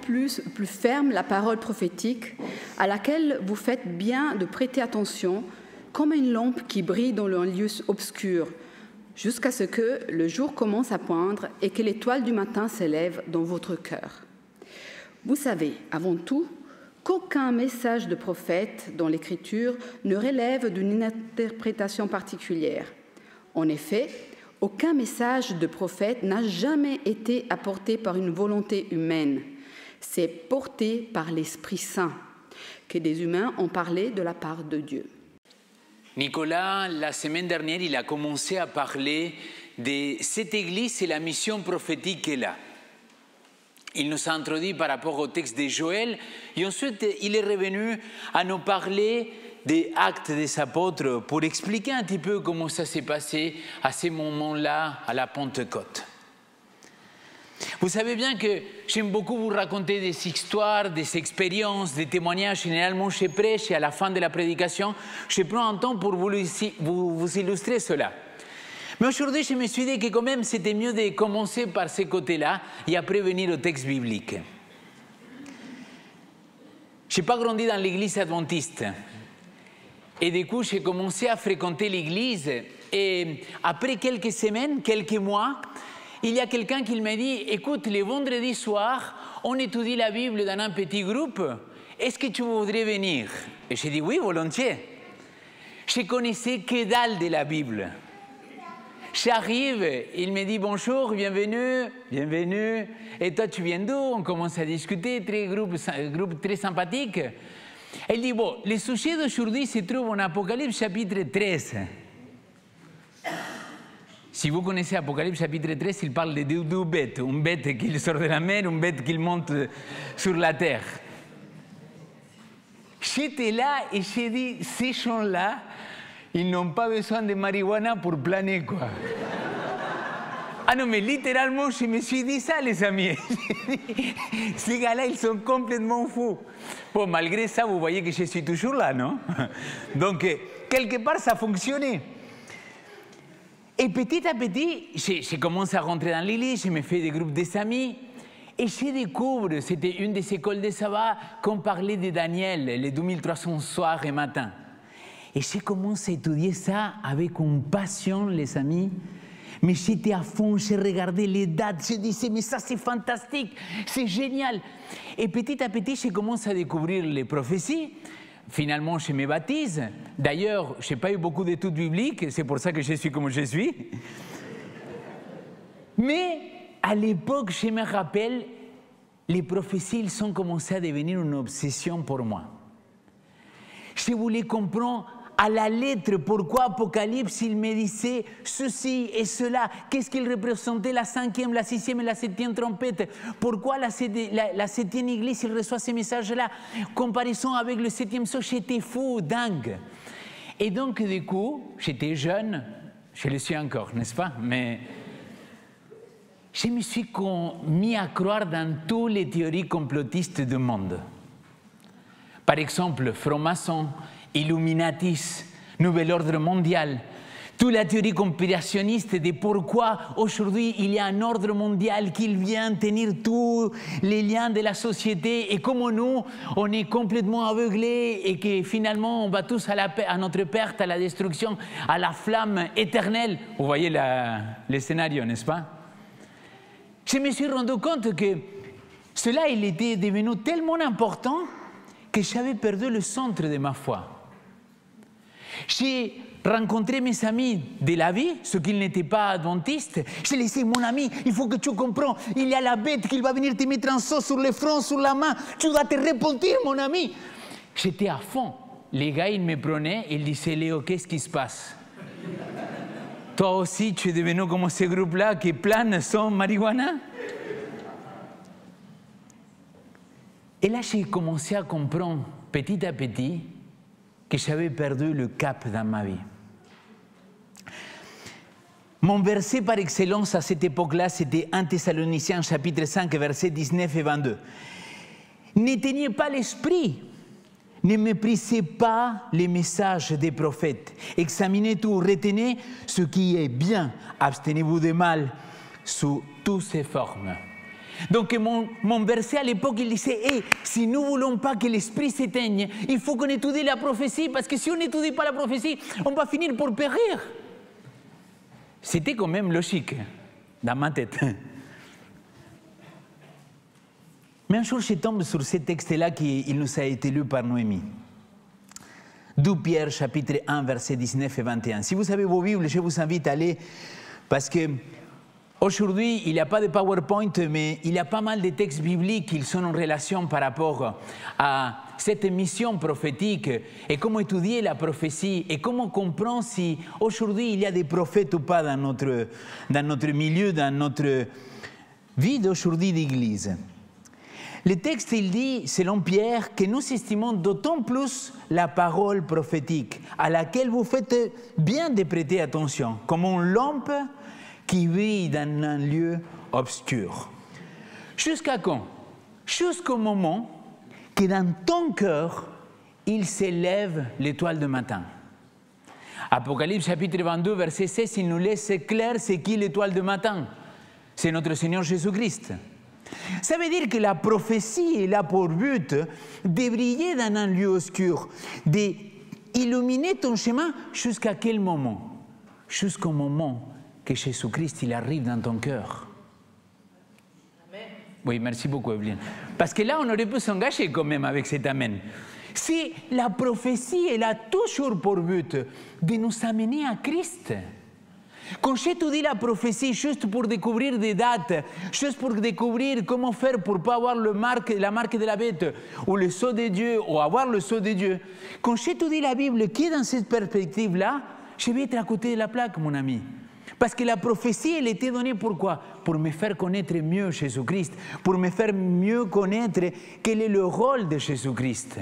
plus ferme la parole prophétique à laquelle vous faites bien de prêter attention comme une lampe qui brille dans un lieu obscur, jusqu'à ce que le jour commence à poindre et que l'étoile du matin s'élève dans votre cœur. Vous savez, avant tout, qu'aucun message de prophète dans l'Écriture ne relève d'une interprétation particulière. En effet, aucun message de prophète n'a jamais été apporté par une volonté humaine. C'est porté par l'Esprit Saint, que des humains ont parlé de la part de Dieu. Nicolas, la semaine dernière, il a commencé à parler de cette église et la mission prophétique qu'elle a. Il nous a introduit par rapport au texte de Joël et ensuite il est revenu à nous parler des actes des apôtres pour expliquer un petit peu comment ça s'est passé à ce moment-là à la Pentecôte. Vous savez bien que j'aime beaucoup vous raconter des histoires, des expériences, des témoignages. Généralement, je prêche et à la fin de la prédication, je prends un temps pour vous illustrer cela. Mais aujourd'hui, je me suis dit que quand même, c'était mieux de commencer par ce côté-là et après venir au texte biblique. Je n'ai pas grandi dans l'église adventiste. Et du coup, j'ai commencé à fréquenter l'église. Et après quelques semaines, quelques mois, il y a quelqu'un qui m'a dit « Écoute, le vendredi soir, on étudie la Bible dans un petit groupe. Est-ce que tu voudrais venir ?» Et j'ai dit « Oui, volontiers. » Je connaissais que dalle de la Bible. J'arrive, il me dit « Bonjour, bienvenue, bienvenue. Et toi, tu viens d'où ?» On commence à discuter, groupe très sympathique. Elle dit « Bon, le sujet d'aujourd'hui se trouve en Apocalypse chapitre 13. » Si vous connaissez Apocalypse chapitre 13, il parle de deux bêtes. Une bête qui sort de la mer, une bête qui monte sur la terre. J'étais là et j'ai dit, ces gens-là, ils n'ont pas besoin de marijuana pour planer, quoi. Ah non, mais littéralement, je me suis dit ça, les amis. Ces gars-là, ils sont complètement fous. Bon, malgré ça, vous voyez que je suis toujours là, non? Donc, quelque part, ça fonctionnait. Et petit à petit, je commence à rentrer dans l'église, je me fais des groupes des amis, et je découvre, c'était une des écoles de sabbat, qu'on parlait de Daniel, les 2300 soirs et matins. Et je commence à étudier ça avec une passion, les amis. Mais j'étais à fond, je regardais les dates, je disais, mais ça c'est fantastique, c'est génial. Et petit à petit, je commence à découvrir les prophéties. Finalement, je me baptise. D'ailleurs, je n'ai pas eu beaucoup d'études bibliques, c'est pour ça que je suis comme je suis. Mais à l'époque, je me rappelle, les prophéties, ils ont commencé à devenir une obsession pour moi. Je voulais comprendre à la lettre pourquoi Apocalypse, il me disait ceci et cela. Qu'est-ce qu'il représentait la 5e, la 6e et la 7e trompette? Pourquoi la 7e église, il reçoit ces messages-là? Comparaison avec le 7e sceau, j'étais fou, dingue. Et donc, du coup, j'étais jeune, je le suis encore, n'est-ce pas? Mais je me suis mis à croire dans toutes les théories complotistes du monde. Par exemple, franc-maçon, Illuminatis, Nouvel Ordre Mondial, toute la théorie conspirationniste de pourquoi aujourd'hui il y a un ordre mondial qui vient tenir tous les liens de la société et comment nous, on est complètement aveuglés et que finalement on va tous à notre perte, à la destruction, à la flamme éternelle. Vous voyez le scénario, n'est-ce pas? Je me suis rendu compte que cela, il était devenu tellement important que j'avais perdu le centre de ma foi. J'ai rencontré mes amis de la vie, ceux qui n'étaient pas adventistes. Je les ai dit, mon ami, il faut que tu comprennes, il y a la bête qui va venir te mettre un seau sur le front, sur la main, tu dois te repentir, mon ami. J'étais à fond. Les gars, ils me prenaient, ils disaient, Léo, qu'est-ce qui se passe? Toi aussi, tu es devenu comme ce groupe-là qui plane sans marijuana? Et là, j'ai commencé à comprendre petit à petit que j'avais perdu le cap dans ma vie. Mon verset par excellence à cette époque-là, c'était 1 Thessaloniciens chapitre 5, versets 19 et 22. N'éteignez pas l'esprit, ne méprisez pas les messages des prophètes. Examinez tout, retenez ce qui est bien, abstenez-vous de mal sous toutes ses formes. Donc mon verset à l'époque, il disait, hey, si nous ne voulons pas que l'esprit s'éteigne, il faut qu'on étudie la prophétie, parce que si on n'étudie pas la prophétie, on va finir par périr. C'était quand même logique dans ma tête. Mais un jour, je tombe sur ce texte-là qui nous a été lu par Noémie. 2 Pierre, chapitre 1, versets 19 et 21. Si vous avez vos Bibles, je vous invite à aller, parce que aujourd'hui, il n'y a pas de PowerPoint, mais il y a pas mal de textes bibliques qui sont en relation par rapport à cette mission prophétique et comment étudier la prophétie et comment comprendre si aujourd'hui il y a des prophètes ou pas dans notre milieu, dans notre vie d'aujourd'hui d'église. Le texte, il dit, selon Pierre, que nous estimons d'autant plus la parole prophétique à laquelle vous faites bien de prêter attention, comme une lampe qui brille dans un lieu obscur. Jusqu'à quand? Jusqu'au moment que dans ton cœur, il s'élève l'étoile du matin. Apocalypse chapitre 22, verset 16, il nous laisse clair c'est qui l'étoile du matin. C'est notre Seigneur Jésus-Christ. Ça veut dire que la prophétie est là pour but de briller dans un lieu obscur, d'illuminer ton chemin jusqu'à quel moment? Jusqu'au moment que Jésus-Christ il arrive dans ton cœur. Amen. Oui, merci beaucoup, Evelyne. Parce que là, on aurait pu s'engager quand même avec cet Amen. Si la prophétie, elle a toujours pour but de nous amener à Christ. Quand j'étudie la prophétie juste pour découvrir des dates, juste pour découvrir comment faire pour ne pas avoir la marque de la bête, ou le sceau de Dieu, ou avoir le sceau de Dieu, quand j'étudie la Bible qui est dans cette perspective-là, je vais être à côté de la plaque, mon ami. Parce que la prophétie, elle était donnée pourquoi? Pour me faire connaître mieux Jésus-Christ, pour me faire mieux connaître quel est le rôle de Jésus-Christ.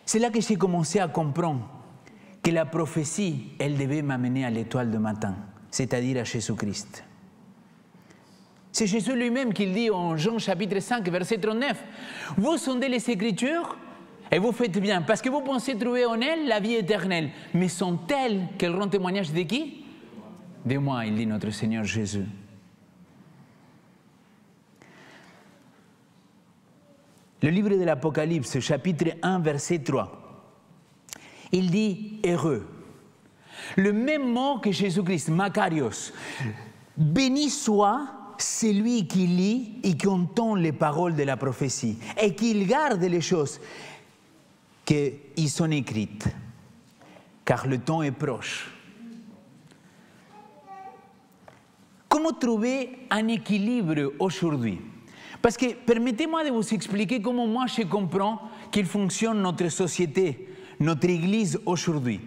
C'est là que j'ai commencé à comprendre que la prophétie, elle devait m'amener à l'étoile du matin, c'est-à-dire à Jésus-Christ. C'est Jésus lui-même qui le dit en Jean chapitre 5, verset 39. Vous sondez les Écritures et vous faites bien, parce que vous pensez trouver en elles la vie éternelle. Mais sont-elles qu'elles rendent témoignage de qui? De moi, il dit notre Seigneur Jésus. Le livre de l'Apocalypse, chapitre 1, verset 3. Il dit heureux. Le même mot que Jésus-Christ, Makarios. Béni soit celui qui lit et qui entend les paroles de la prophétie et qui garde les choses qui sont écrites, car le temps est proche. Comment trouver un équilibre aujourd'hui? Parce que permettez-moi de vous expliquer comment moi je comprends qu'il fonctionne notre société, notre Église aujourd'hui.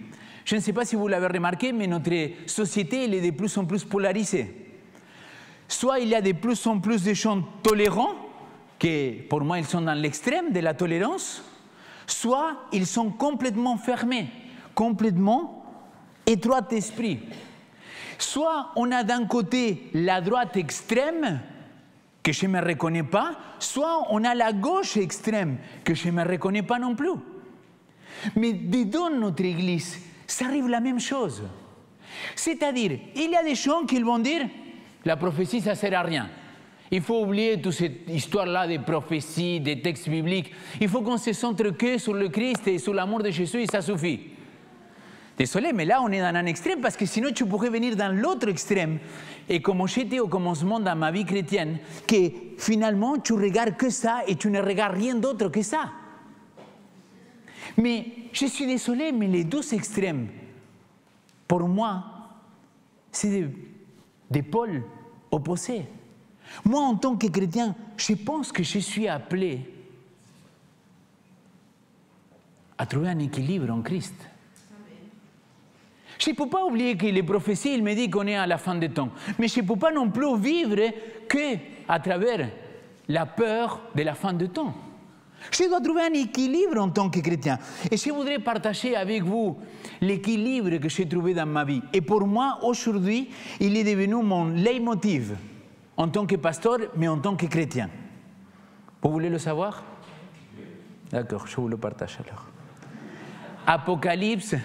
Je ne sais pas si vous l'avez remarqué, mais notre société elle est de plus en plus polarisée. Soit il y a de plus en plus de gens tolérants, que pour moi ils sont dans l'extrême de la tolérance, soit ils sont complètement fermés, complètement étroits d'esprit. Soit on a d'un côté la droite extrême, que je ne me reconnais pas, soit on a la gauche extrême, que je ne me reconnais pas non plus. Mais dans notre Église, ça arrive la même chose. C'est-à-dire, il y a des gens qui vont dire, la prophétie, ça ne sert à rien. Il faut oublier toute cette histoire-là des prophéties, des textes bibliques. Il faut qu'on se centre que sur le Christ et sur l'amour de Jésus et ça suffit. Désolé, mais là, on est dans un extrême parce que sinon, tu pourrais venir dans l'autre extrême. Et comme j'étais au commencement dans ma vie chrétienne, que finalement, tu regardes que ça et tu ne regardes rien d'autre que ça. Mais je suis désolé, mais les deux extrêmes, pour moi, c'est des pôles opposés. Moi, en tant que chrétien, je pense que je suis appelé à trouver un équilibre en Christ. Je ne peux pas oublier que les prophéties, il me dit qu'on est à la fin des temps. Mais je ne peux pas non plus vivre qu'à travers la peur de la fin des temps. Je dois trouver un équilibre en tant que chrétien. Et je voudrais partager avec vous l'équilibre que j'ai trouvé dans ma vie. Et pour moi, aujourd'hui, il est devenu mon leitmotiv en tant que pasteur, mais en tant que chrétien. Vous voulez le savoir? D'accord, je vous le partage alors. Apocalypse,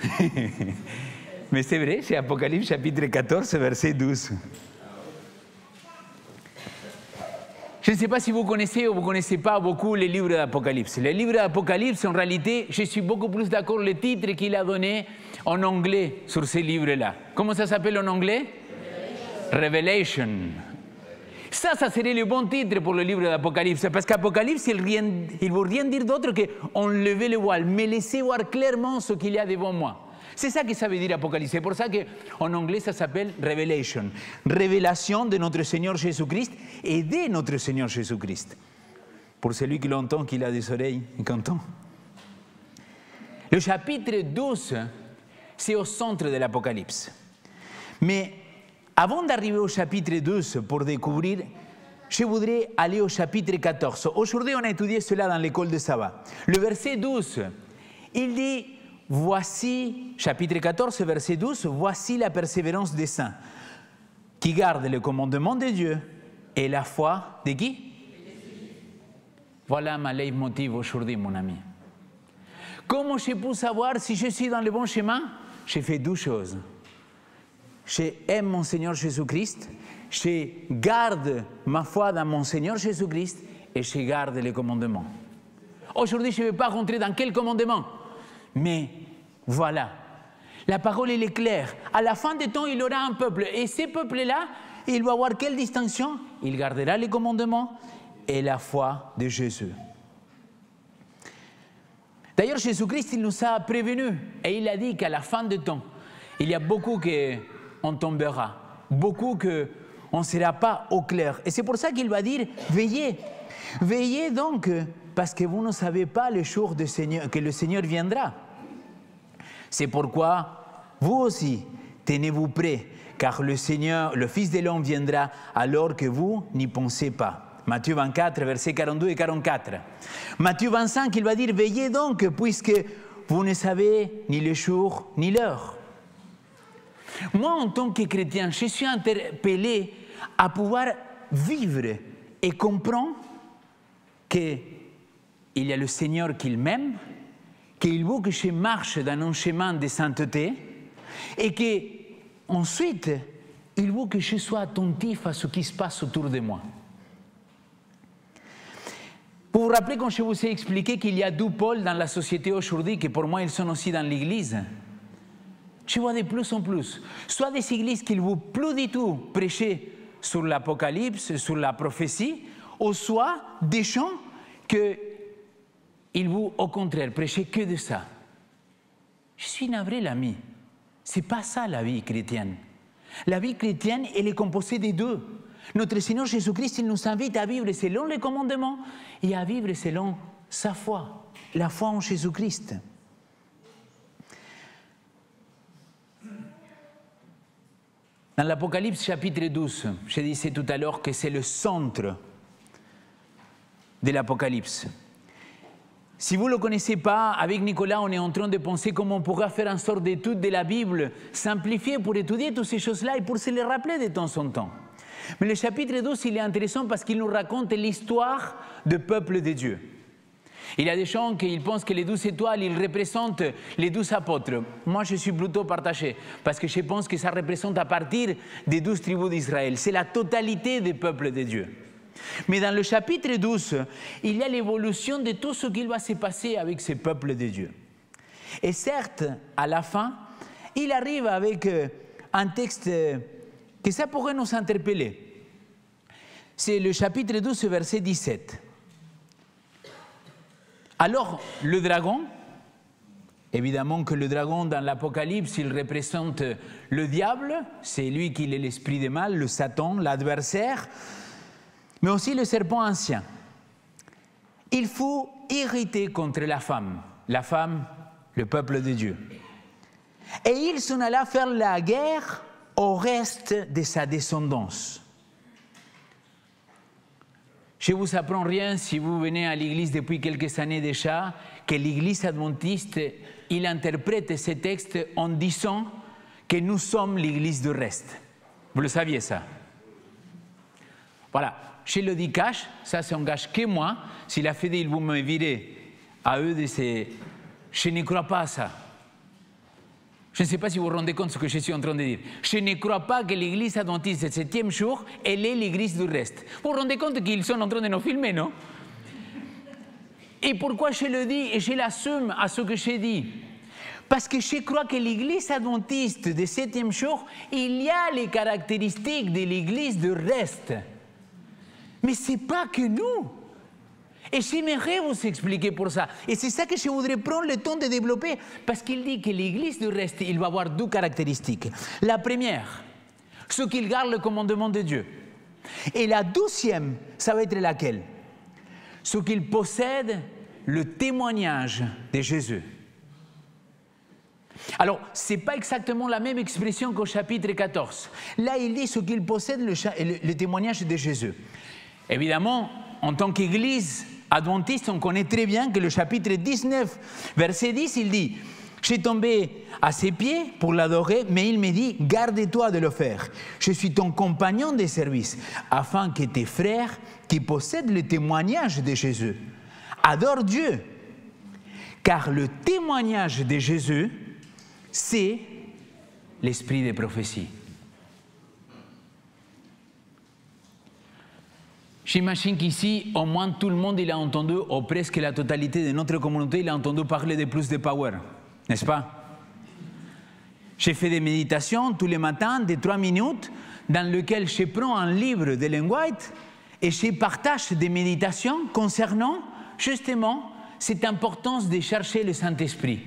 mais c'est vrai, c'est Apocalypse chapitre 14, verset 12. Je ne sais pas si vous connaissez ou vous ne connaissez pas beaucoup les livres d'Apocalypse. Les livres d'Apocalypse, en réalité, je suis beaucoup plus d'accord le titre qu'il a donné en anglais sur ces livres-là. Comment ça s'appelle en anglais? Revelation. Ça serait le bon titre pour le livre d'Apocalypse, parce qu'Apocalypse, il ne veut rien dire d'autre qu'enlever le voile, me laisser voir clairement ce qu'il y a devant moi. C'est ça que ça veut dire Apocalypse. C'est pour ça qu'en anglais, ça s'appelle Revelation. Révélation de notre Seigneur Jésus-Christ et de notre Seigneur Jésus-Christ. Pour celui qui l'entend, qu'il a des oreilles et qu'entend. Le chapitre 12, c'est au centre de l'Apocalypse. Mais avant d'arriver au chapitre 12 pour découvrir, je voudrais aller au chapitre 14. Aujourd'hui, on a étudié cela dans l'école de sabbat. Le verset 12, il dit... Voici, chapitre 14, verset 12, voici la persévérance des saints, qui gardent le commandement de Dieu et la foi de qui? Voilà ma leitmotiv aujourd'hui, mon ami. Comment je peux savoir si je suis dans le bon chemin? Je fais deux choses. J'aime mon Seigneur Jésus-Christ, je garde ma foi dans mon Seigneur Jésus-Christ et je garde les commandements. Aujourd'hui, je ne vais pas rentrer dans quel commandement. Mais voilà, la parole elle est claire. À la fin des temps, il y aura un peuple. Et ce peuple-là, il va avoir quelle distinction? Il gardera les commandements et la foi de Jésus. D'ailleurs, Jésus-Christ, il nous a prévenus. Et il a dit qu'à la fin des temps, il y a beaucoup qu'on tombera. Beaucoup qu'on ne sera pas au clair. Et c'est pour ça qu'il va dire, veillez. Veillez donc, parce que vous ne savez pas le jour que le Seigneur viendra. C'est pourquoi, vous aussi, tenez-vous prêts, car le Seigneur, le Fils de l'homme viendra alors que vous n'y pensez pas. Matthieu 24, versets 42 et 44. Matthieu 25, il va dire, veillez donc, puisque vous ne savez ni le jour ni l'heure. Moi, en tant que chrétien, je suis interpellé à pouvoir vivre et comprendre qu'il y a le Seigneur qui m'aime, qu'il veut que je marche dans un chemin de sainteté et qu'ensuite, il veut que je sois attentif à ce qui se passe autour de moi. Pour vous rappeler, quand je vous ai expliqué qu'il y a deux pôles dans la société aujourd'hui, que pour moi, ils sont aussi dans l'Église, je vois de plus en plus, soit des églises qui ne veulent plus du tout prêcher sur l'Apocalypse, sur la prophétie, ou soit des gens qu'ils veulent au contraire prêcher que de ça. Je suis navré, l'ami. Ce n'est pas ça la vie chrétienne. La vie chrétienne, elle est composée des deux. Notre Seigneur Jésus-Christ, il nous invite à vivre selon les commandements et à vivre selon sa foi, la foi en Jésus-Christ. Dans l'Apocalypse chapitre 12, je disais tout à l'heure que c'est le centre de l'Apocalypse. Si vous ne le connaissez pas, avec Nicolas, on est en train de penser comment on pourra faire une sorte d'étude de la Bible simplifiée pour étudier toutes ces choses-là et pour se les rappeler de temps en temps. Mais le chapitre 12, il est intéressant parce qu'il nous raconte l'histoire du peuple de Dieu. Il y a des gens qui pensent que les 12 étoiles, ils représentent les 12 apôtres. Moi, je suis plutôt partagé, parce que je pense que ça représente à partir des 12 tribus d'Israël. C'est la totalité des peuples de Dieu. Mais dans le chapitre 12, il y a l'évolution de tout ce qui va se passer avec ce peuple de Dieu. Et certes, à la fin, il arrive avec un texte que ça pourrait nous interpeller. C'est le chapitre 12, verset 17. Alors, le dragon, évidemment que le dragon dans l'Apocalypse, il représente le diable, c'est lui qui est l'esprit du mal, le Satan, l'adversaire, mais aussi le serpent ancien. Il faut irriter contre la femme, le peuple de Dieu. Et il s'en alla faire la guerre au reste de sa descendance. Je ne vous apprends rien si vous venez à l'église depuis quelques années déjà, que l'église adventiste, il interprète ces textes en disant que nous sommes l'église du reste. Vous le saviez ça? Voilà, je le dis cash, ça c'est un gage que moi, si la Fédé, vous me virez à eux de ces... Je ne crois pas à ça. Je ne sais pas si vous vous rendez compte de ce que je suis en train de dire. Je ne crois pas que l'église adventiste du 7e jour, elle est l'église du reste. Vous vous rendez compte qu'ils sont en train de nous filmer, non? Et pourquoi je le dis et je l'assume à ce que j'ai dit? Parce que je crois que l'église adventiste du 7e jour, il y a les caractéristiques de l'église du reste. Mais ce n'est pas que nous. Et j'aimerais vous expliquer pour ça. Et c'est ça que je voudrais prendre le temps de développer. Parce qu'il dit que l'église du reste, il va avoir deux caractéristiques. La première, ceux qui gardent le commandement de Dieu. Et la deuxième, ça va être laquelle? Ceux qui possèdent le témoignage de Jésus. Alors, ce n'est pas exactement la même expression qu'au chapitre 14. Là, il dit ceux qui possèdent le témoignage de Jésus. Évidemment, en tant qu'église adventiste, on connaît très bien que le chapitre 19, verset 10, il dit « J'ai tombé à ses pieds pour l'adorer, mais il me dit « Garde-toi de le faire. Je suis ton compagnon de service, afin que tes frères qui possèdent le témoignage de Jésus adorent Dieu. Car le témoignage de Jésus, c'est l'esprit des prophéties. » J'imagine qu'ici, au moins tout le monde il a entendu, ou presque la totalité de notre communauté, il a entendu parler de plus de power, n'est-ce pas? J'ai fait des méditations tous les matins de 3 minutes dans lesquelles je prends un livre d'Ellen White et je partage des méditations concernant justement cette importance de chercher le Saint-Esprit,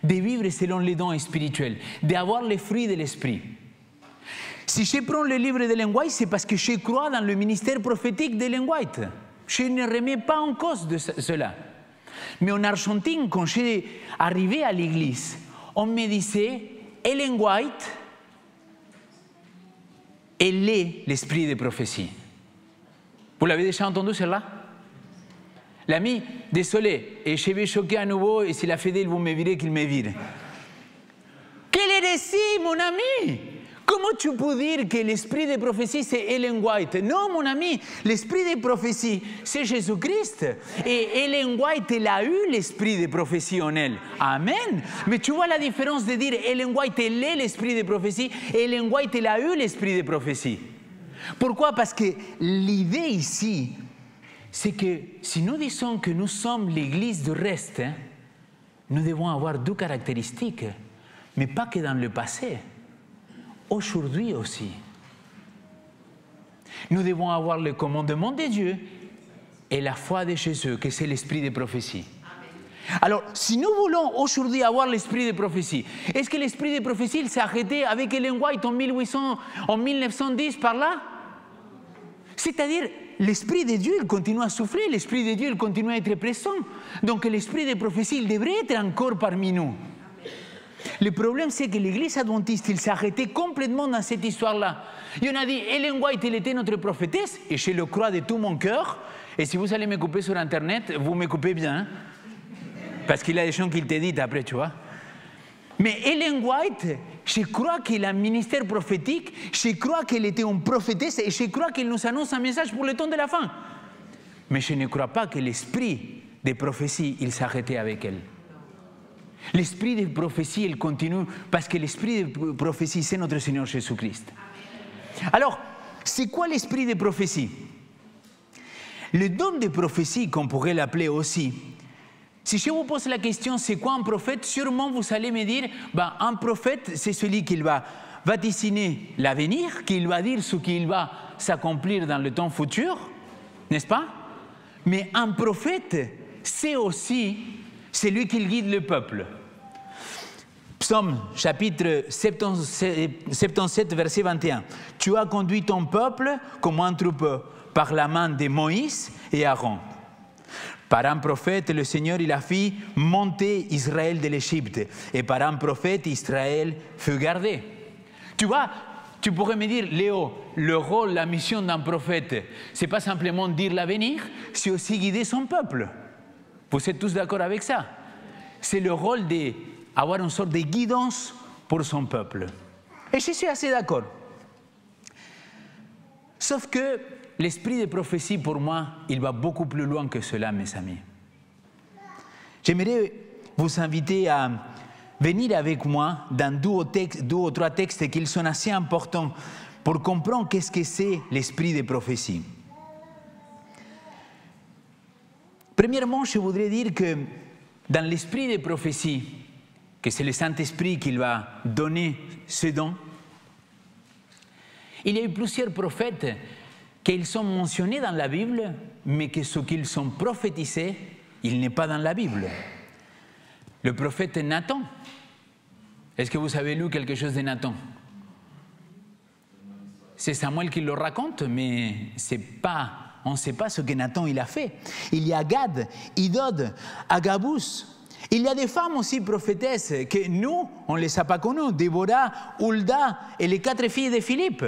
de vivre selon les dons spirituels, d'avoir les fruits de l'Esprit. Si je prends le livre d'Ellen White, c'est parce que je crois dans le ministère prophétique d'Ellen White. Je ne remets pas en cause de cela. Mais en Argentine, quand je suis arrivé à l'église, on me disait, Ellen White, elle est l'esprit de prophétie. Vous l'avez déjà entendu cela? L'ami, désolé, et je vais choquer à nouveau, et si la fidèle, vous me virez qu'il me vire. Quelle hérésie, mon ami! Comment tu peux dire que l'esprit de prophétie, c'est Ellen White? Non, mon ami, l'esprit de prophétie, c'est Jésus-Christ. Et Ellen White, elle a eu l'esprit de prophétie en elle. Amen. Mais tu vois la différence de dire Ellen White, elle est l'esprit de prophétie, et Ellen White, elle a eu l'esprit de prophétie. Pourquoi? Parce que l'idée ici, c'est que si nous disons que nous sommes l'église du reste, nous devons avoir deux caractéristiques, mais pas que dans le passé. Aujourd'hui aussi. Nous devons avoir le commandement de Dieu et la foi de Jésus, que c'est l'esprit de prophétie. Amen. Alors, si nous voulons aujourd'hui avoir l'esprit de prophétie, est-ce que l'esprit de prophétie il s'est arrêté avec Ellen White en 1910 par là? C'est-à-dire, l'esprit de Dieu il continue à souffler, l'esprit de Dieu il continue à être présent. Donc l'esprit de prophétie il devrait être encore parmi nous. Le problème, c'est que l'église adventiste, il s'est arrêté complètement dans cette histoire-là. Il en a dit, Ellen White, elle était notre prophétesse, et je le crois de tout mon cœur. Et si vous allez me couper sur Internet, vous me coupez bien. Hein? Parce qu'il y a des gens qui te disent après, tu vois. Mais Ellen White, je crois qu'elle a un ministère prophétique, je crois qu'elle était une prophétesse, et je crois qu'elle nous annonce un message pour le temps de la fin. Mais je ne crois pas que l'esprit des prophéties, il s'est arrêté avec elle. L'esprit de prophétie, il continue parce que l'esprit de prophétie, c'est notre Seigneur Jésus-Christ. Alors, c'est quoi l'esprit de prophétie? Le don de prophétie, qu'on pourrait l'appeler aussi, si je vous pose la question, c'est quoi un prophète? Sûrement vous allez me dire, ben, un prophète, c'est celui qui va vaticiner l'avenir, qui va dire ce qui va s'accomplir dans le temps futur, n'est-ce pas? Mais un prophète, c'est aussi celui qui guide le peuple. Psaume chapitre 77, verset 21. Tu as conduit ton peuple comme un troupeau par la main de Moïse et Aaron. Par un prophète, le Seigneur il a fait monter Israël de l'Égypte. Et par un prophète, Israël fut gardé. Tu vois, tu pourrais me dire, Léo, le rôle, la mission d'un prophète, ce n'est pas simplement dire l'avenir, c'est aussi guider son peuple. Vous êtes tous d'accord avec ça? C'est le rôle d'avoir une sorte de guidance pour son peuple. Et je suis assez d'accord. Sauf que l'esprit de prophétie, pour moi, il va beaucoup plus loin que cela, mes amis. J'aimerais vous inviter à venir avec moi dans deux ou trois textes qui sont assez importants pour comprendre qu'est-ce que c'est l'esprit de prophétie. Premièrement, je voudrais dire que dans l'esprit de prophétie, que c'est le Saint-Esprit qui va donner ce don, il y a eu plusieurs prophètes qui sont mentionnés dans la Bible, mais que ce qu'ils sont prophétisés, il n'est pas dans la Bible. Le prophète Nathan. Est-ce que vous avez lu quelque chose de Nathan? C'est Samuel qui le raconte, mais on ne sait pas ce que Nathan il a fait. Il y a Gad, Idod, Agabus. Il y a des femmes aussi prophétesses que nous, on ne les a pas connues. Déborah, Hulda et les 4 filles de Philippe.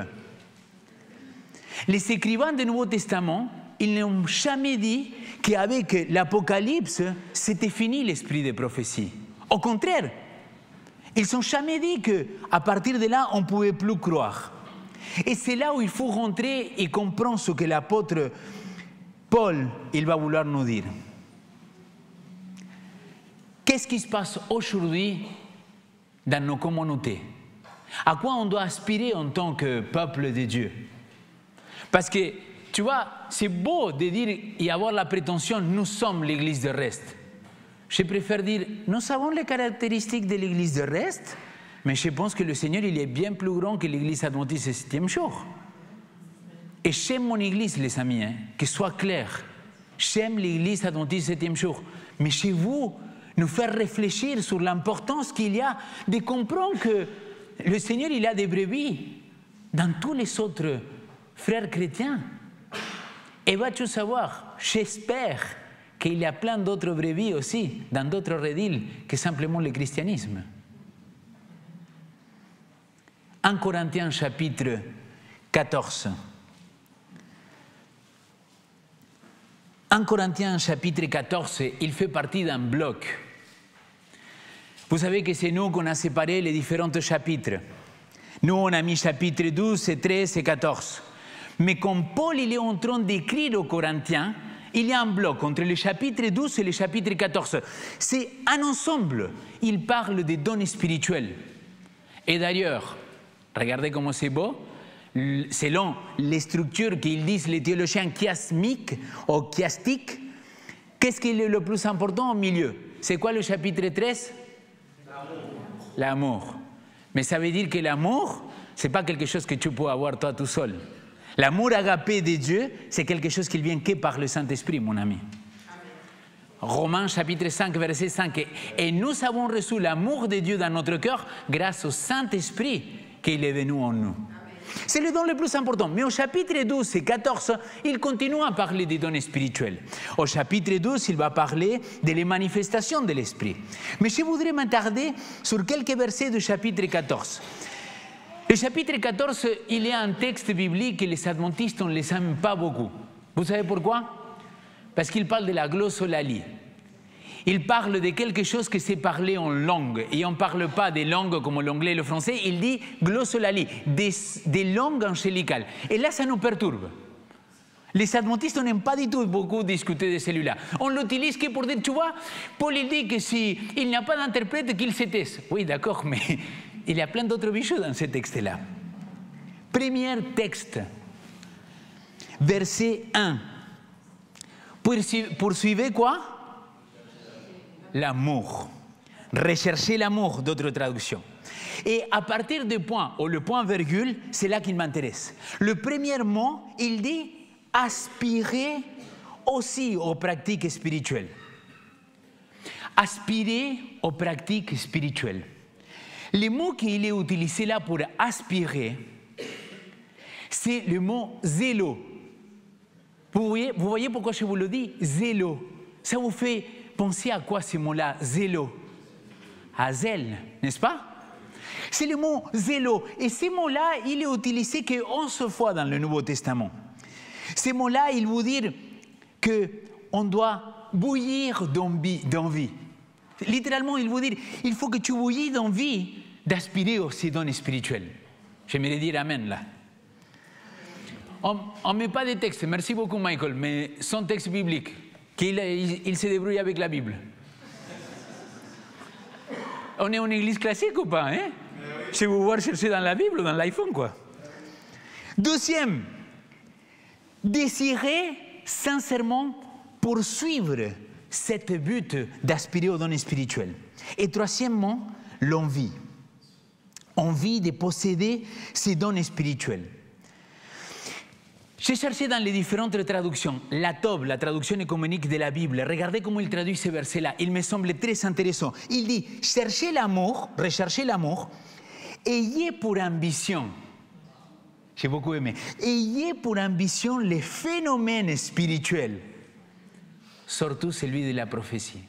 Les écrivains du Nouveau Testament, ils n'ont jamais dit qu'avec l'Apocalypse, c'était fini l'esprit de prophétie. Au contraire, ils n'ont jamais dit qu'à partir de là, on ne pouvait plus croire. Et c'est là où il faut rentrer et comprendre ce que l'apôtre Paul il va vouloir nous dire. Qu'est-ce qui se passe aujourd'hui dans nos communautés? À quoi on doit aspirer en tant que peuple de Dieu? Parce que, tu vois, c'est beau de dire et avoir la prétention, nous sommes l'église de reste. Je préfère dire, nous avons les caractéristiques de l'église de reste, mais je pense que le Seigneur, il est bien plus grand que l'église adventiste du 7e jour. Et j'aime mon église, les amis, que ce soit clair. J'aime l'église adventiste du 7e jour. Mais chez vous, nous faire réfléchir sur l'importance qu'il y a de comprendre que le Seigneur, il a des brebis dans tous les autres frères chrétiens. Et vas-tu savoir, j'espère qu'il y a plein d'autres brebis aussi dans d'autres redils que simplement le christianisme. 1 Corinthiens chapitre 14. 1 Corinthiens chapitre 14, il fait partie d'un bloc. Vous savez que c'est nous qu'on a séparé les différents chapitres. Nous, on a mis chapitre 12, 13 et 14. Mais comme Paul il est en train d'écrire aux Corinthiens, il y a un bloc entre le chapitre 12 et le chapitre 14. C'est un ensemble. Il parle des dons spirituels. Et d'ailleurs, regardez comment c'est beau. Selon les structures qu'ils disent les théologiens chiasmiques ou chiastiques, qu'est-ce qui est le plus important au milieu? C'est quoi le chapitre 13? L'amour. Mais ça veut dire que l'amour, ce n'est pas quelque chose que tu peux avoir toi tout seul. L'amour agapé de Dieu, c'est quelque chose qui vient que par le Saint-Esprit, mon ami. Romains chapitre 5, verset 5. Et nous avons reçu l'amour de Dieu dans notre cœur grâce au Saint-Esprit qu'il est venu en nous. C'est le don le plus important. Mais au chapitre 12 et 14, il continue à parler des dons spirituels. Au chapitre 12, il va parler des manifestations de l'Esprit. Mais je voudrais m'attarder sur quelques versets du chapitre 14. Le chapitre 14, il y a un texte biblique que les adventistes ne les aiment pas beaucoup. Vous savez pourquoi? Parce qu'il parle de la glossolalie. Il parle de quelque chose qui s'est parlé en langue. Et on ne parle pas des langues comme l'anglais et le français, il dit glossolalie, des langues angélicales. Et là, ça nous perturbe. Les adventistes n'aiment pas du tout beaucoup discuter de celui-là. On l'utilise que pour dire, tu vois, Paul il dit que s'il n'y a pas d'interprète, qu'il se taise. Oui, d'accord, mais il y a plein d'autres bijoux dans ce texte-là. Premier texte, verset 1. Poursuivez quoi? L'amour. Recherchez l'amour, d'autres traductions. Et à partir du point, ou le point virgule, c'est là qu'il m'intéresse. Le premier mot, il dit aspirer aussi aux pratiques spirituelles. Aspirer aux pratiques spirituelles. Le mot qu'il est utilisé là pour aspirer, c'est le mot zélo. Vous voyez pourquoi je vous le dis? Zélo. Ça vous fait penser à quoi ce mot-là? Zélo. À zèle, n'est-ce pas? C'est le mot zélo. Et ce mot-là, il est utilisé que 11 fois dans le Nouveau Testament. Ce mot-là, il veut dire qu'on doit bouillir d'envie. Littéralement, il veut dire il faut que tu bouillis d'envie d'aspirer aux dons spirituels. J'aimerais dire amen là. On ne met pas de texte, merci beaucoup Michael, mais son texte biblique, qu'il se débrouille avec la Bible. On est une église classique ou pas, hein? Si vous voulez chercher dans la Bible ou dans l'iPhone, quoi. Deuxième, désirer sincèrement poursuivre cette but d'aspirer aux dons spirituels. Et troisièmement, l'envie. Envie de posséder ces dons spirituels. J'ai cherché dans les différentes traductions. La TOB, la traduction écuménique de la Bible, regardez comment il traduit ce verset-là. Il me semble très intéressant. Il dit, cherchez l'amour, recherchez l'amour, ayez pour ambition, j'ai beaucoup aimé, ayez pour ambition les phénomènes spirituels, surtout celui de la prophétie.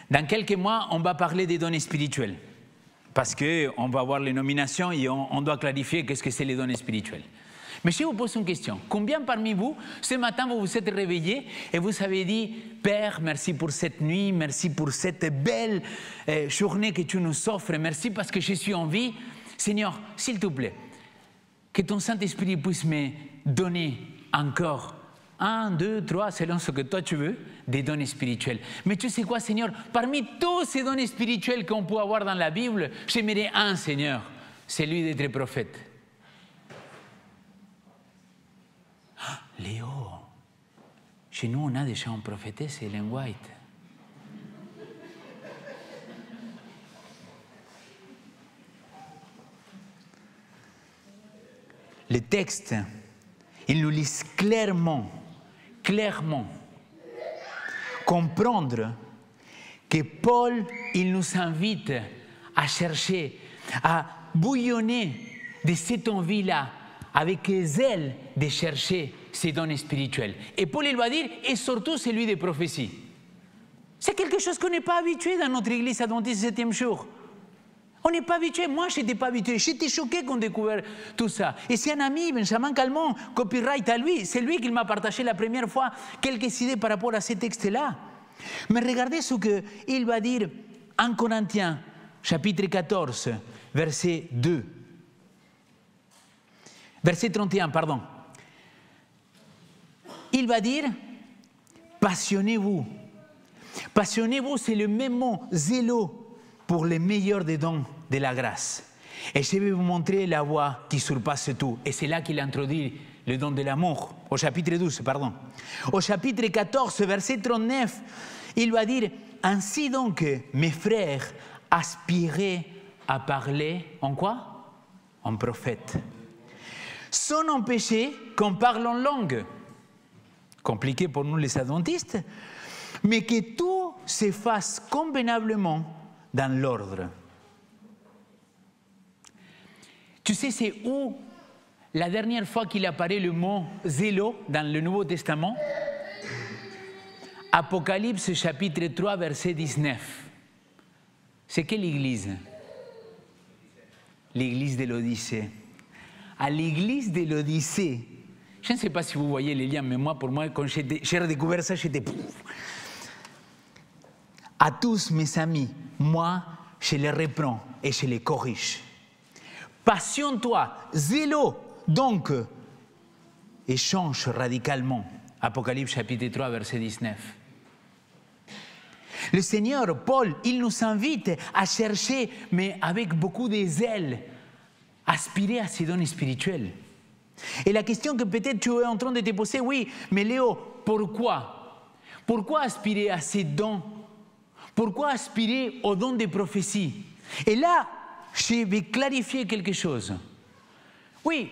Dans quelques mois, on va parler des dons spirituels, parce qu'on va voir les nominations et on doit clarifier qu'est-ce que c'est les dons spirituels. Mais je vous pose une question. Combien parmi vous, ce matin, vous vous êtes réveillés et vous avez dit, Père, merci pour cette nuit, merci pour cette belle journée que tu nous offres, merci parce que je suis en vie. Seigneur, s'il te plaît, que ton Saint-Esprit puisse me donner encore 1, 2, 3, selon ce que toi tu veux, des dons spirituels. Mais tu sais quoi, Seigneur, parmi tous ces dons spirituels qu'on peut avoir dans la Bible, j'aimerais un, Seigneur, celui d'être prophète. Léo, chez nous, on a déjà un prophétesse, c'est Ellen White. Le texte, il nous laisse clairement comprendre que Paul, il nous invite à chercher, à bouillonner de cette envie-là, avec zèle de chercher ces dons spirituels. Et Paul, il va dire, et surtout celui des prophéties. C'est quelque chose qu'on n'est pas habitué dans notre église adventiste 7e jour. On n'est pas habitué. Moi, je n'étais pas habitué. J'étais choqué qu'on découvre tout ça. Et c'est un ami, Benjamin Calmont, copyright à lui. C'est lui qui m'a partagé la première fois quelques idées par rapport à ces textes-là. Mais regardez ce qu'il va dire en Corinthiens, chapitre 14, verset 2. Verset 31, pardon. Il va dire, passionnez-vous. Passionnez-vous, c'est le même mot, zélo, pour les meilleurs des dons de la grâce. Et je vais vous montrer la voie qui surpasse tout. Et c'est là qu'il introduit le don de l'amour, au chapitre 12, pardon. Au chapitre 14, verset 39, il va dire, ainsi donc, mes frères, aspirez à parler en quoi? En prophète. Sans empêcher qu'on parle en langue. Compliqué pour nous les adventistes, mais que tout se fasse convenablement dans l'ordre. Tu sais, c'est où la dernière fois qu'il apparaît le mot zélo dans le Nouveau Testament? Apocalypse chapitre 3, verset 19. C'est quelle église? L'église de l'Odyssée. À l'église de l'Odyssée, je ne sais pas si vous voyez les liens, mais moi, pour moi, quand j'ai redécouvert ça, j'étais... À tous mes amis, moi, je les reprends et je les corrige. Passionne-toi, zélo, donc, et change radicalement. Apocalypse chapitre 3, verset 19. Le Seigneur, Paul, il nous invite à chercher, mais avec beaucoup de zèle, aspirer à ces dons spirituels. Et la question que peut-être tu es en train de te poser, oui, mais Léo, pourquoi? Pourquoi aspirer à ces dons? Pourquoi aspirer aux dons de prophétie? Et là, je vais clarifier quelque chose. Oui,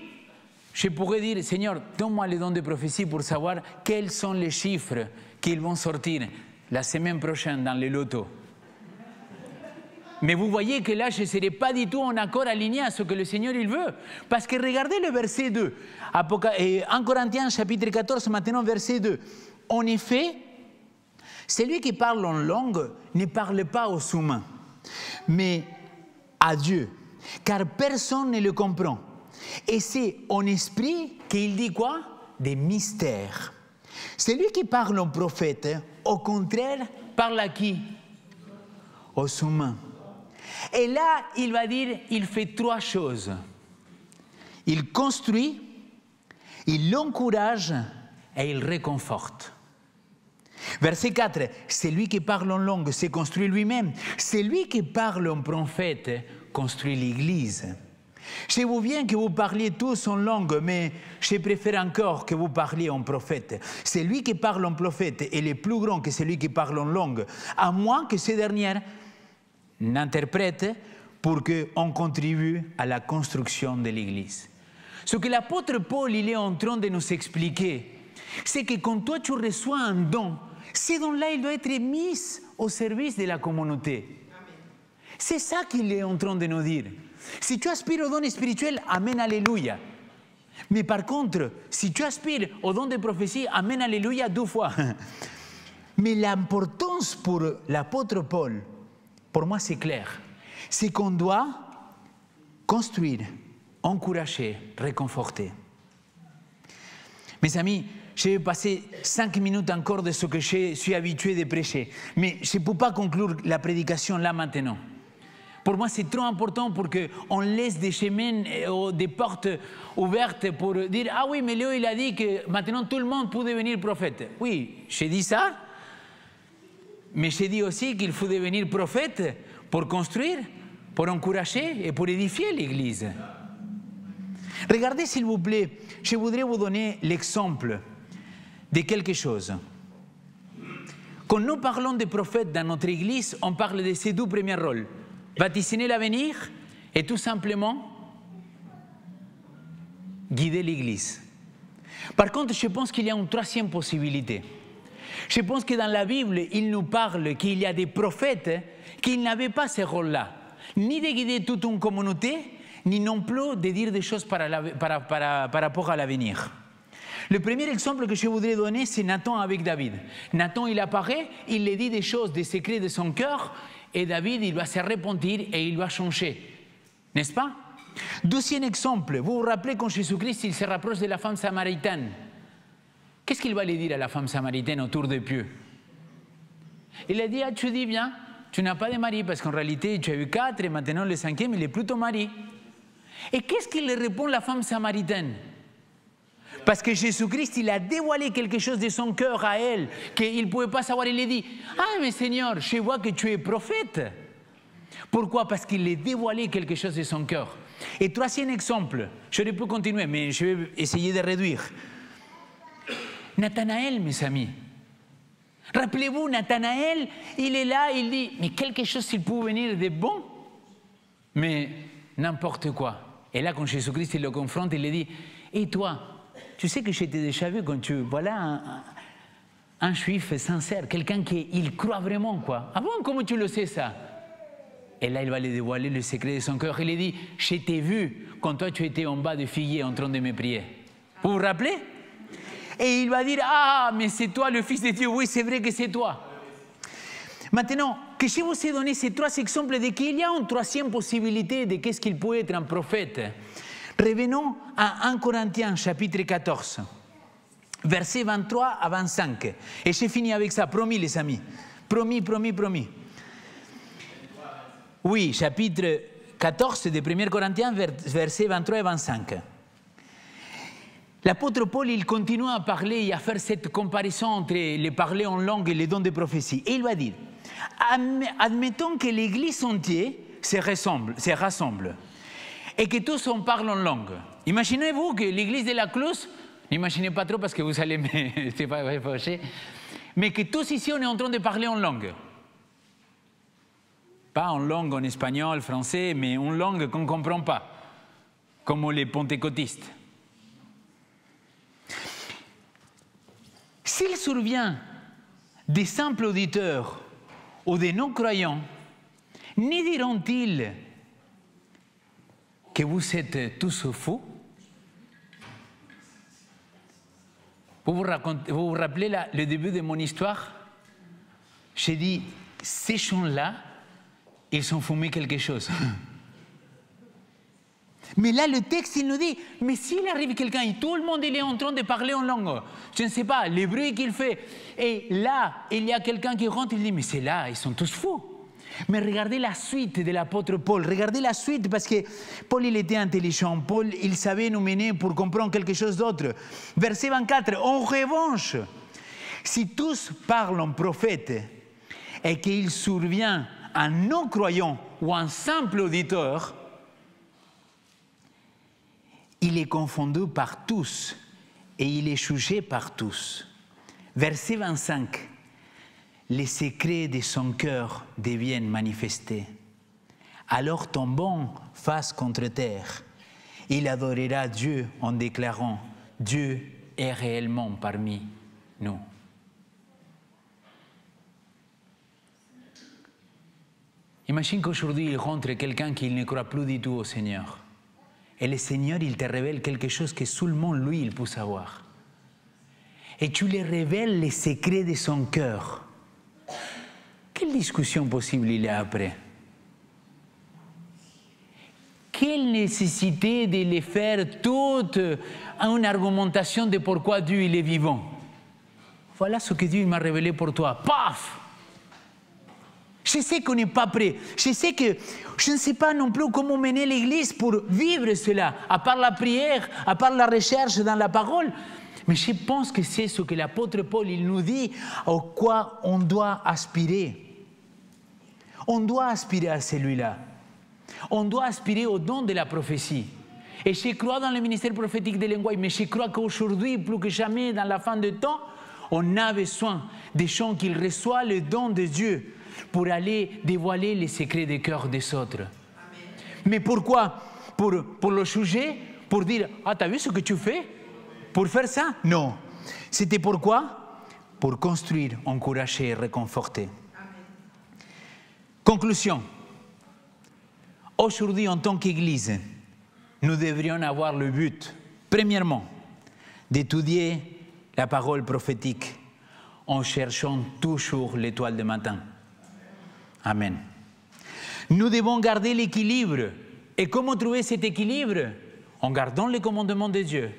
je pourrais dire, Seigneur, donne-moi les dons de prophétie pour savoir quels sont les chiffres qu'ils vont sortir la semaine prochaine dans le loto. Mais vous voyez que là, je ne serai pas du tout en accord aligné à ce que le Seigneur il veut. Parce que regardez le verset 2. En Corinthiens, chapitre 14, maintenant verset 2. En effet, celui qui parle en langue ne parle pas aux humains, mais à Dieu. Car personne ne le comprend. Et c'est en esprit qu'il dit quoi? Des mystères. Celui qui parle en prophète, au contraire, parle à qui? Aux humains. Et là, il va dire, il fait trois choses. Il construit, il encourage et il réconforte. Verset 4, celui qui parle en langue se construit lui-même. Celui qui parle en prophète construit l'Église. Je vous viens que vous parliez tous en langue, mais je préfère encore que vous parliez en prophète. Celui qui parle en prophète est plus grand que celui qui parle en langue, à moins que ce dernier n'interprète pour qu'on contribue à la construction de l'Église. Ce que l'apôtre Paul il est en train de nous expliquer, c'est que quand toi tu reçois un don, ce don-là il doit être mis au service de la communauté. C'est ça qu'il est en train de nous dire. Si tu aspires au don spirituel, amen, alléluia. Mais par contre, si tu aspires au don de prophétie, amen, alléluia 2 fois. Mais l'importance pour l'apôtre Paul, pour moi c'est clair, c'est qu'on doit construire, encourager, réconforter. Mes amis, je vais passer 5 minutes encore de ce que je suis habitué de prêcher. Mais je ne peux pas conclure la prédication là maintenant. Pour moi, c'est trop important pour qu'on laisse des chemins, des portes ouvertes pour dire « Ah oui, mais Léo, il a dit que maintenant tout le monde peut devenir prophète. » Oui, j'ai dit ça, mais j'ai dit aussi qu'il faut devenir prophète pour construire, pour encourager et pour édifier l'Église. Regardez, s'il vous plaît, je voudrais vous donner l'exemple de quelque chose. Quand nous parlons de prophètes dans notre Église, on parle de ces 2 premiers rôles. Vaticiner l'avenir et tout simplement guider l'Église. Par contre, je pense qu'il y a une 3e possibilité. Je pense que dans la Bible, il nous parle qu'il y a des prophètes qui n'avaient pas ce rôle-là, ni de guider toute une communauté, ni non plus de dire des choses par rapport à l'avenir. Le premier exemple que je voudrais donner, c'est Nathan avec David. Nathan, il apparaît, il lui dit des choses, des secrets de son cœur, et David, il va se repentir et il va changer. N'est-ce pas? 2e exemple, vous vous rappelez quand Jésus-Christ il se rapproche de la femme samaritaine. Qu'est-ce qu'il va lui dire à la femme samaritaine autour des pieux? Il a dit, ah, tu dis bien, tu n'as pas de mari, parce qu'en réalité, tu as eu 4 et maintenant le 5e, il est plutôt mari. Et qu'est-ce qu'il répond la femme samaritaine? Parce que Jésus-Christ, il a dévoilé quelque chose de son cœur à elle, qu'il ne pouvait pas savoir. Il lui dit, ah, mais Seigneur, je vois que tu es prophète. Pourquoi? Parce qu'il a dévoilé quelque chose de son cœur. Et 3e exemple, je ne peux continuer, mais je vais essayer de réduire. Nathanaël, mes amis. Rappelez-vous, Nathanaël, il est là, il dit, mais quelque chose s'il peut venir de bon, mais n'importe quoi. Et là, quand Jésus-Christ il le confronte, il lui dit, et toi, tu sais que je t'ai déjà vu quand tu... Voilà un juif sincère, quelqu'un qui il croit vraiment, quoi. Ah bon, comment tu le sais ça? Et là, il va lui dévoiler le secret de son cœur. Il lui dit, je t'ai vu quand toi tu étais en bas de figuier en train de me prier. Vous vous rappelez? Et il va dire, ah, mais c'est toi le Fils de Dieu. Oui, c'est vrai que c'est toi. Maintenant, que je vous ai donné ces 3 exemples de qu'il y a une 3e possibilité de qu'est-ce qu'il peut être un prophète. Revenons à 1 Corinthiens chapitre 14, versets 23 à 25. Et j'ai fini avec ça, promis les amis. Promis, promis, promis. Oui, chapitre 14 de 1 Corinthiens, versets 23 et 25. L'apôtre Paul, il continue à parler et à faire cette comparaison entre les parler en langue et les dons de prophétie. Et il va dire, admettons que l'Église entière se rassemble et que tous on parle en langue. Imaginez-vous que l'Église de la Close, n'imaginez pas trop parce que vous allez me fâcher, mais que tous ici on est en train de parler en langue. Pas en langue en espagnol, français, mais en langue qu'on ne comprend pas, comme les pentecôtistes. S'il survient des simples auditeurs ou des non-croyants, ne diront-ils que vous êtes tous fous? Vous vous rappelez le début de mon histoire? J'ai dit, ces gens-là, ils ont fumé quelque chose. Mais là, le texte, il nous dit, mais s'il arrive quelqu'un et tout le monde il est en train de parler en langue, je ne sais pas, les bruits qu'il fait, et là, il y a quelqu'un qui rentre, il dit, mais c'est là, ils sont tous fous. Mais regardez la suite de l'apôtre Paul, regardez la suite, parce que Paul, il était intelligent, Paul, il savait nous mener pour comprendre quelque chose d'autre. Verset 24, en revanche, si tous parlent en prophète et qu'il survient un non-croyant ou un simple auditeur, il est confondu par tous et il est jugé par tous. Verset 25. Les secrets de son cœur deviennent manifestés. Alors tombant face contre terre, il adorera Dieu en déclarant « Dieu est réellement parmi nous ». Imagine qu'aujourd'hui il rentre quelqu'un qui ne croit plus du tout au Seigneur. Et le Seigneur, il te révèle quelque chose que seulement lui, il peut savoir. Et tu lui révèles les secrets de son cœur. Quelle discussion possible il y a après? Quelle nécessité de les faire toute une argumentation de pourquoi Dieu il est vivant? Voilà ce que Dieu m'a révélé pour toi. Paf! Je sais qu'on n'est pas prêt. Je sais que je ne sais pas non plus comment mener l'Église pour vivre cela, à part la prière, à part la recherche dans la parole. Mais je pense que c'est ce que l'apôtre Paul il nous dit, au quoi on doit aspirer. On doit aspirer à celui-là. On doit aspirer au don de la prophétie. Et je crois dans le ministère prophétique de l'Envoyé, mais je crois qu'aujourd'hui, plus que jamais, dans la fin du temps, on a besoin des gens qui reçoivent le don de Dieu pour aller dévoiler les secrets des cœurs des autres. Amen. Mais pourquoi? Pour le juger? Pour dire, ah, t'as vu ce que tu fais? Pour faire ça? Non. C'était pourquoi? Pour construire, encourager et réconforter. Amen. Conclusion. Aujourd'hui, en tant qu'Église, nous devrions avoir le but, premièrement, d'étudier la parole prophétique en cherchant toujours l'étoile du matin. Amen. Nous devons garder l'équilibre. Et comment trouver cet équilibre? En gardant les commandements de Dieu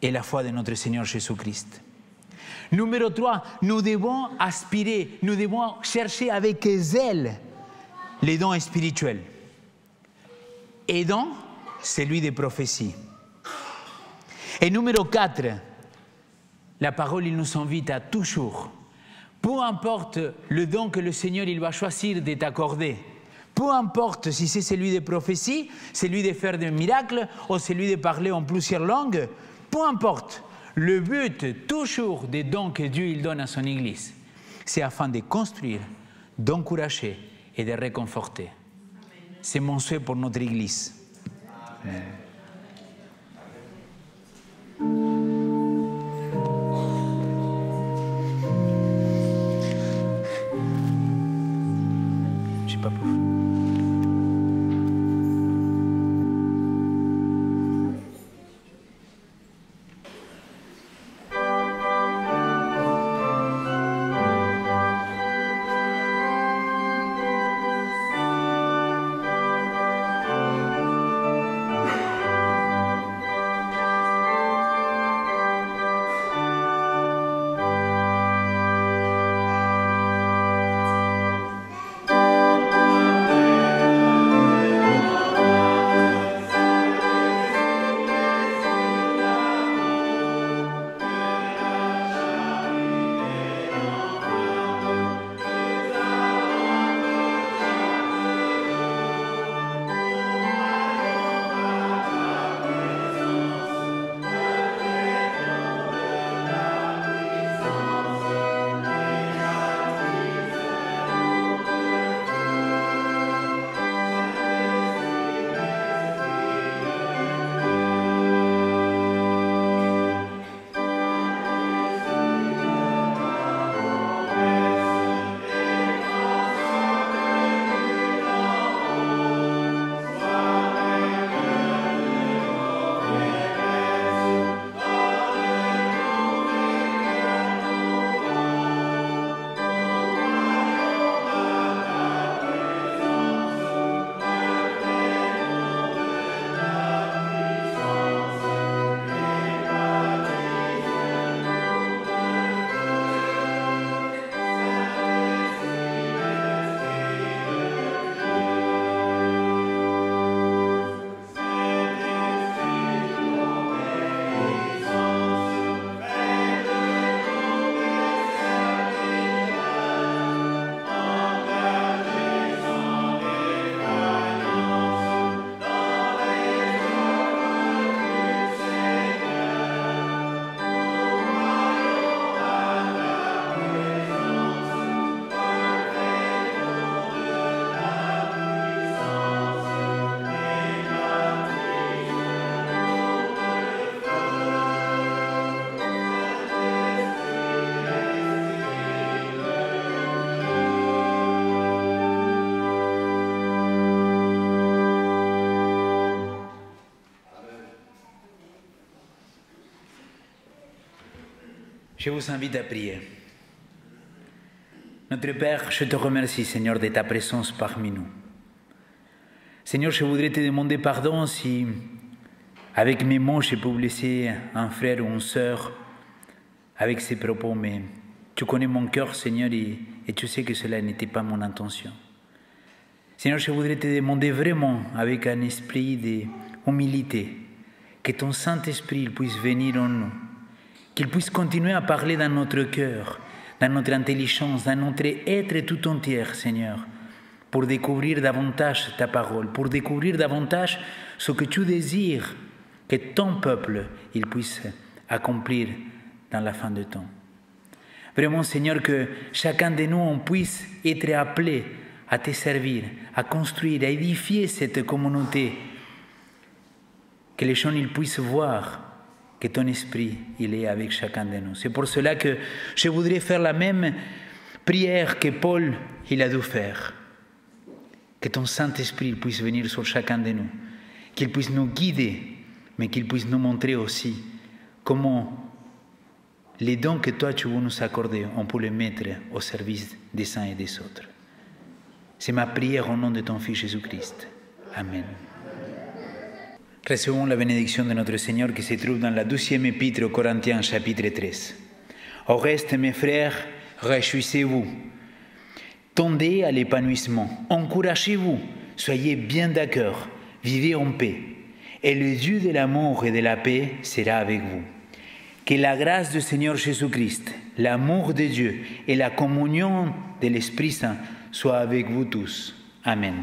et la foi de notre Seigneur Jésus-Christ. Numéro 3, nous devons aspirer, nous devons chercher avec zèle les dons spirituels. Et donc, celui des prophéties. Et numéro 4, la parole, il nous invite à toujours, peu importe le don que le Seigneur il va choisir de t'accorder, peu importe si c'est celui des prophéties, celui de faire des miracles ou celui de parler en plusieurs langues, peu importe, le but toujours des dons que Dieu il donne à son Église, c'est afin de construire, d'encourager et de réconforter. C'est mon souhait pour notre Église. Amen. Pas pour... Je vous invite à prier. Notre Père, je te remercie, Seigneur, de ta présence parmi nous. Seigneur, je voudrais te demander pardon si, avec mes mots, je peux blesser un frère ou une sœur avec ces propos, mais tu connais mon cœur, Seigneur, et tu sais que cela n'était pas mon intention. Seigneur, je voudrais te demander vraiment, avec un esprit d'humilité, que ton Saint-Esprit puisse venir en nous, qu'il puisse continuer à parler dans notre cœur, dans notre intelligence, dans notre être tout entier, Seigneur, pour découvrir davantage ta parole, pour découvrir davantage ce que tu désires que ton peuple il puisse accomplir dans la fin du temps. Vraiment, Seigneur, que chacun de nous on puisse être appelé à te servir, à construire, à édifier cette communauté, que les gens ils puissent voir que ton esprit il est avec chacun de nous. C'est pour cela que je voudrais faire la même prière que Paul il a dû faire. Que ton Saint-Esprit puisse venir sur chacun de nous, qu'il puisse nous guider, mais qu'il puisse nous montrer aussi comment les dons que toi tu veux nous accorder, on peut les mettre au service des uns et des autres. C'est ma prière au nom de ton Fils Jésus-Christ. Amen. Recevons la bénédiction de notre Seigneur qui se trouve dans la 12e épître aux Corinthiens, chapitre 13. Au reste, mes frères, réjouissez-vous. Tendez à l'épanouissement. Encouragez-vous. Soyez bien d'accord. Vivez en paix. Et le Dieu de l'amour et de la paix sera avec vous. Que la grâce du Seigneur Jésus-Christ, l'amour de Dieu et la communion de l'Esprit Saint soient avec vous tous. Amen.